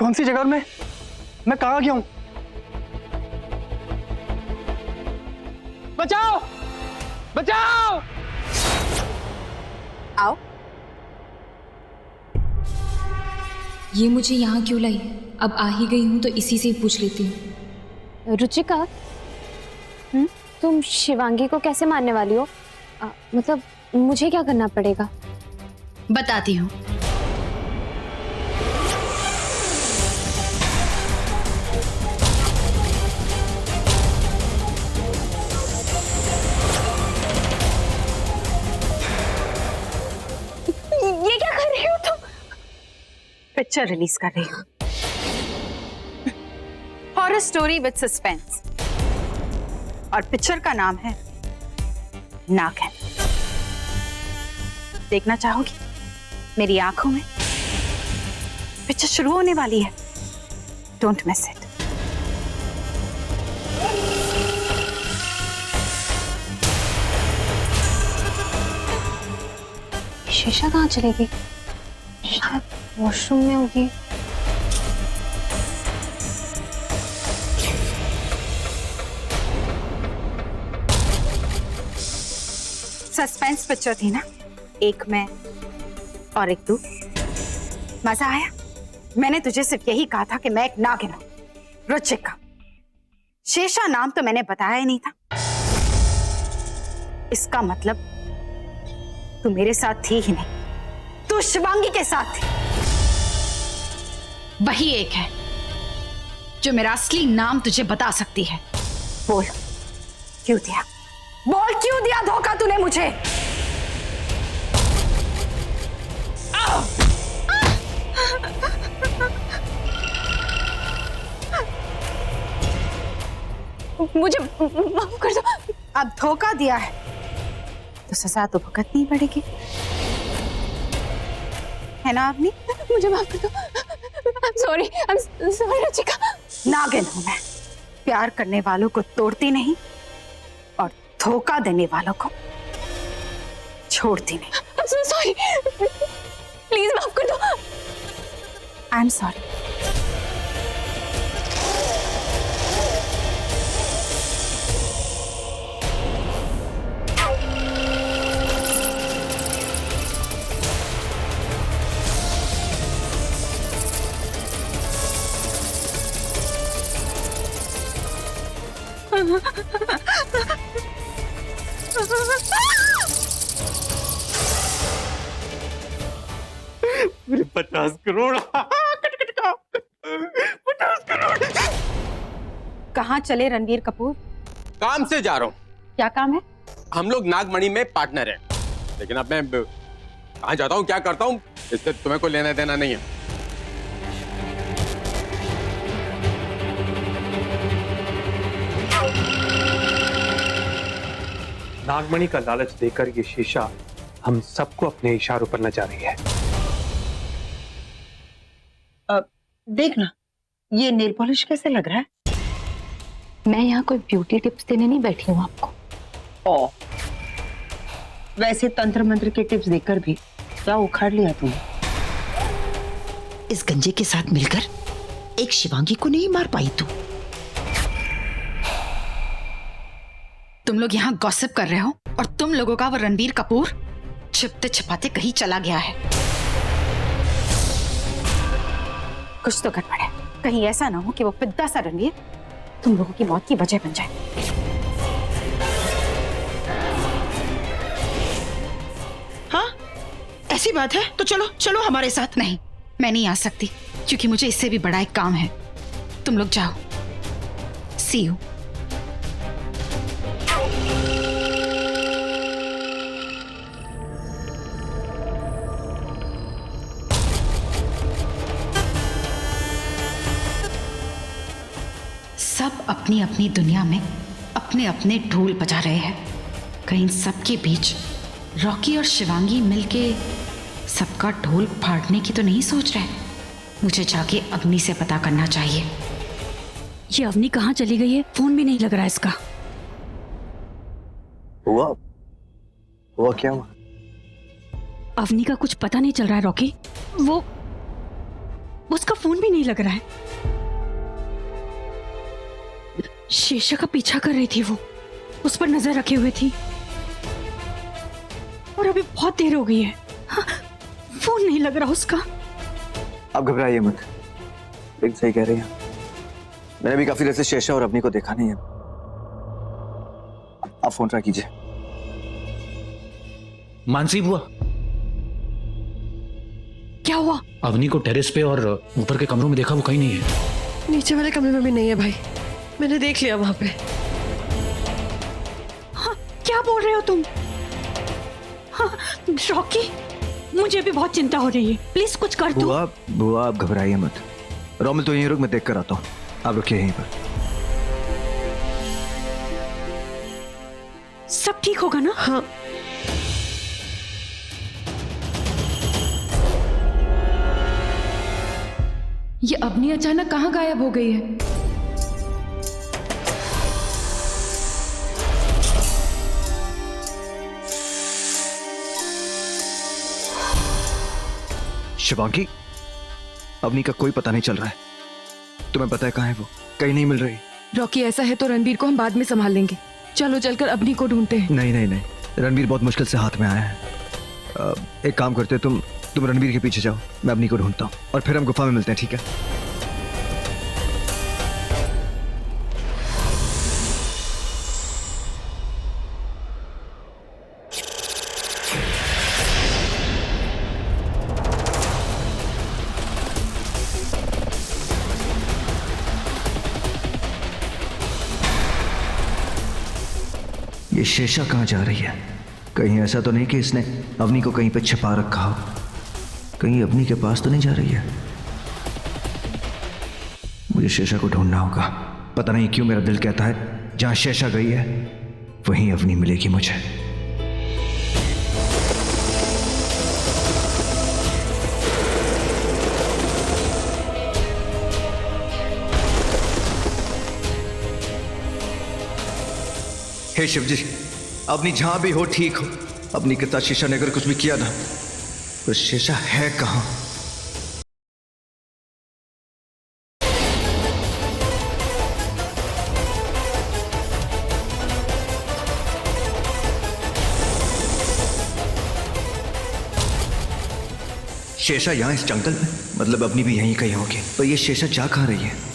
कौन सी जगह मैं कहाँ गया हूँ? बचाओ बचाओ! आओ। ये मुझे यहाँ क्यों लाई? अब आ ही गई हूँ तो इसी से ही पूछ लेती हूँ। रुचिका, तुम शिवांगी को कैसे मारने वाली हो? मतलब मुझे क्या करना पड़ेगा? बताती हूँ। ये क्या कर रही हो तुम? पिक्चर रिलीज कर रही हूँ। हॉरर स्टोरी विद सस्पेंस, और पिक्चर का नाम है नागिन। देखना चाहोगी? मेरी आंखों में पिक्चर शुरू होने वाली है। Don't miss it. शीशा कहाँ चलेगी? शायद वॉशरूम में होगी। सस्पेंस पिक्चर थी ना, एक मैं और एक तू। मजा आया? मैंने तुझे सिर्फ यही कहा था कि मैं एक नागिन हूं, रुचिका। शेषा नाम तो मैंने बताया ही नहीं था। इसका मतलब तू मेरे साथ थी ही नहीं, तू शिवांगी के साथ थी। वही एक है जो मेरा असली नाम तुझे बता सकती है। बोल, क्यों दिया? बोल, क्यों दिया धोखा तूने मुझे? मुझे माफ कर दो। अब धोखा दिया है तो सजा तो भुगतनी पड़ेगी, है ना अवनी? मुझे माफ कर दो। I'm sorry Ruchika. नागिन हूं मैं, प्यार करने वालों को तोड़ती नहीं और धोखा देने वालों को छोड़ती नहीं। I'm so sorry। प्लीज माफ कर दो। I am sorry. मेरे 50 करोड़ 50 करोड़। कहाँ चले रणवीर कपूर? काम से जा रहा हूँ। क्या काम है? हम लोग नागमणि में पार्टनर हैं, लेकिन अब मैं कहाँ जाता हूँ, क्या करता हूँ, इससे तुम्हें कोई लेना देना नहीं है। नागमणि का लालच देकर ये शीशा हम सबको अपने इशारों पर नचा रही है। देखना, ये नेल पॉलिश कैसे लग रहा है? मैं यहाँ कोई ब्यूटी टिप्स देने नहीं बैठी हूँ आपको। वैसे तंत्र मंत्र के टिप्स देकर भी क्या उखाड़ लिया तुमने? इस गंजे के साथ मिलकर एक शिवांगी को नहीं मार पाई तू। तुम लोग यहाँ गॉसिप कर रहे हो और तुम लोगों का वो रणवीर कपूर छिपते छिपाते कहीं चला गया है। कुछ तो गड़बड़ है। कहीं ऐसा ना हो कि वो पिद्दा सा रणवीर तुम लोगों की मौत की वजह बन जाए। हाँ, ऐसी बात है तो चलो चलो हमारे साथ। नहीं, मैं नहीं आ सकती क्योंकि मुझे इससे भी बड़ा एक काम है। तुम लोग जाओ। सी यू। सब अपनी अपनी दुनिया में अपने अपने ढोल बजा रहे हैं। कहीं सबके बीच रॉकी और शिवांगी मिलके सबका ढोल फाड़ने की तो नहीं सोच रहे। मुझे जाके अग्नि से पता करना चाहिए। ये अवनी कहाँ चली गई है? फोन भी नहीं लग रहा है इसका। हुआ क्या हुआ? अवनी का कुछ पता नहीं चल रहा है रॉकी। उसका फोन भी नहीं लग रहा है। शेषा का पीछा कर रही थी वो, उस पर नजर रखे हुए थी, और अभी बहुत देर हो गई है। हाँ, फोन नहीं लग रहा उसका। आप घबराइए मत, बिल्कुल सही कह रही हैं। मैंने भी काफी देर से शेषा और अवनी को देखा नहीं है। आप फोन ट्राई कीजिए। मानसी बुआ, क्या हुआ? अवनी को टेरेस पे और ऊपर के कमरों में देखा, वो कहीं नहीं है। नीचे वाले कमरे में भी नहीं है भाई, मैंने देख लिया वहां पे। हाँ, क्या बोल रहे हो तुम? हाँ, रॉकी, मुझे भी बहुत चिंता हो रही है, प्लीज कुछ कर दो। बुआ आप घबराइए मत। रोमिल तो यहीं रुक, मैं देख कर आता हूँ। आप रुकिए यहीं पर। सब ठीक होगा ना? हाँ। ये अवनी अचानक कहाँ गायब हो गई है? शिवांगी, अवनी का कोई पता नहीं चल रहा है। तुम्हें पता है कहाँ है वो? कहीं नहीं मिल रही। रॉकी, ऐसा है तो रणबीर को हम बाद में संभाल लेंगे। चलो चलकर अवनी को ढूंढते हैं। नहीं नहीं नहीं, रणबीर बहुत मुश्किल से हाथ में आया है। एक काम करते, तुम रणबीर के पीछे जाओ, मैं अवनी को ढूंढता हूँ और फिर हम गुफा में मिलते हैं, ठीक है? ये शेषा कहाँ जा रही है? कहीं ऐसा तो नहीं कि इसने अवनी को कहीं पे छिपा रखा हो? कहीं अवनी के पास तो नहीं जा रही है? मुझे शेषा को ढूंढना होगा। पता नहीं क्यों मेरा दिल कहता है जहां शेषा गई है वहीं अवनी मिलेगी मुझे। हे शिव जी, अवनी जहां भी हो ठीक हो। अवनी के साथ शेषा ने अगर कुछ भी किया ना, तो शेषा है कहां? शेषा यहां इस जंगल में, मतलब अवनी भी यहीं कहीं होगी। तो ये शेषा जा कहां रही है?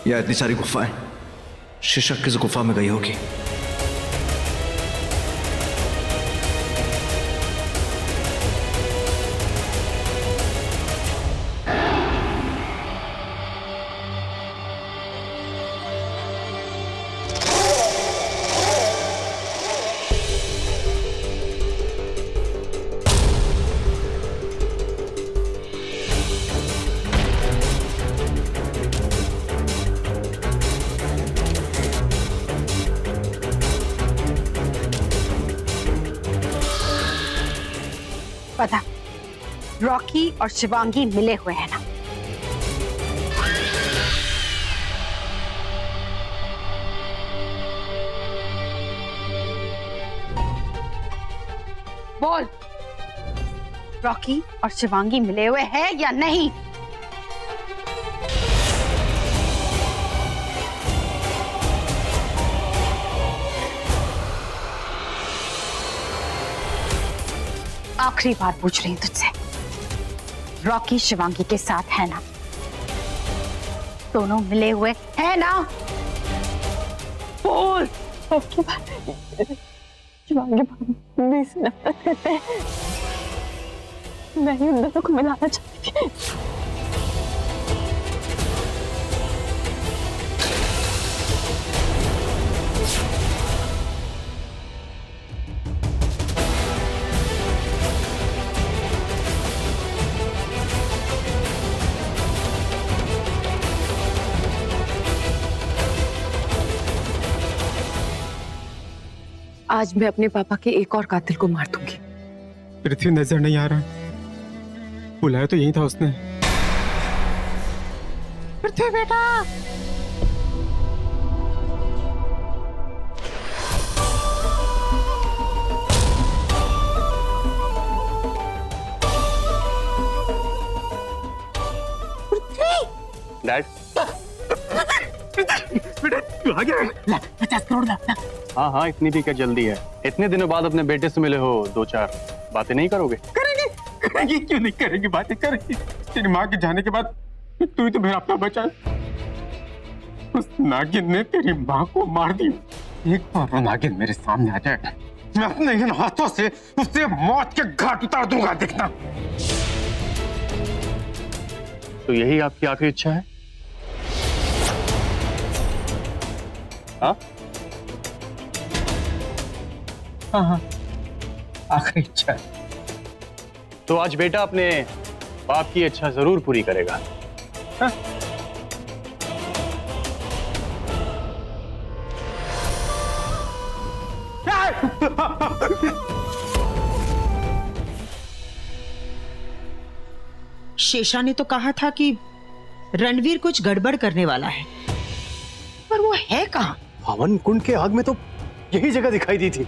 या इतनी सारी गुफाएं, शेषा किस गुफा में गई होगी? पता, रॉकी और शिवांगी मिले हुए हैं ना? बोल, रॉकी और शिवांगी मिले हुए हैं या नहीं? आखिरी बार पूछ रही हूं तुझसे, रॉकी शिवांगी के साथ है ना? दोनों मिले हुए हैं ना? बोल। शिवांगी भाभी से नफरत करते हैं, मैं ही उन दोनों को मिलाना चाहती थी। आज मैं अपने पापा के एक और कातिल को मार दूंगी। पृथ्वी नजर नहीं आ रहा, बुलाया तो यही था उसने। पृथ्वी बेटा, डैड, तू आ गया? 50 करोड़ ला। हाँ हाँ, इतनी भी क्या जल्दी है? इतने दिनों बाद अपने बेटे से मिले हो, 2-4 बातें नहीं करोगे? करेंगी, क्यों नहीं करेंगी, बातें करेंगी। तेरी माँ के जाने के बाद तू ही तो मेरा अपना बचा है। उस नागिन ने तेरी माँ को मार दिया। एक बार वो नागिन मेरे सामने आ जाए, मैं अपने इन हाथों से उसे मौत के घाट उतार दूंगा, देखना। तो यही आपकी आखिरी इच्छा है? हाँ हाँ हाँ, आखिरी इच्छा है। तो आज बेटा अपने बाप की इच्छा जरूर पूरी करेगा। हाँ? शेषा ने तो कहा था कि रणवीर कुछ गड़बड़ करने वाला है, पर वो है कहाँ? हवन कुंड के आग में तो यही जगह दिखाई दी थी।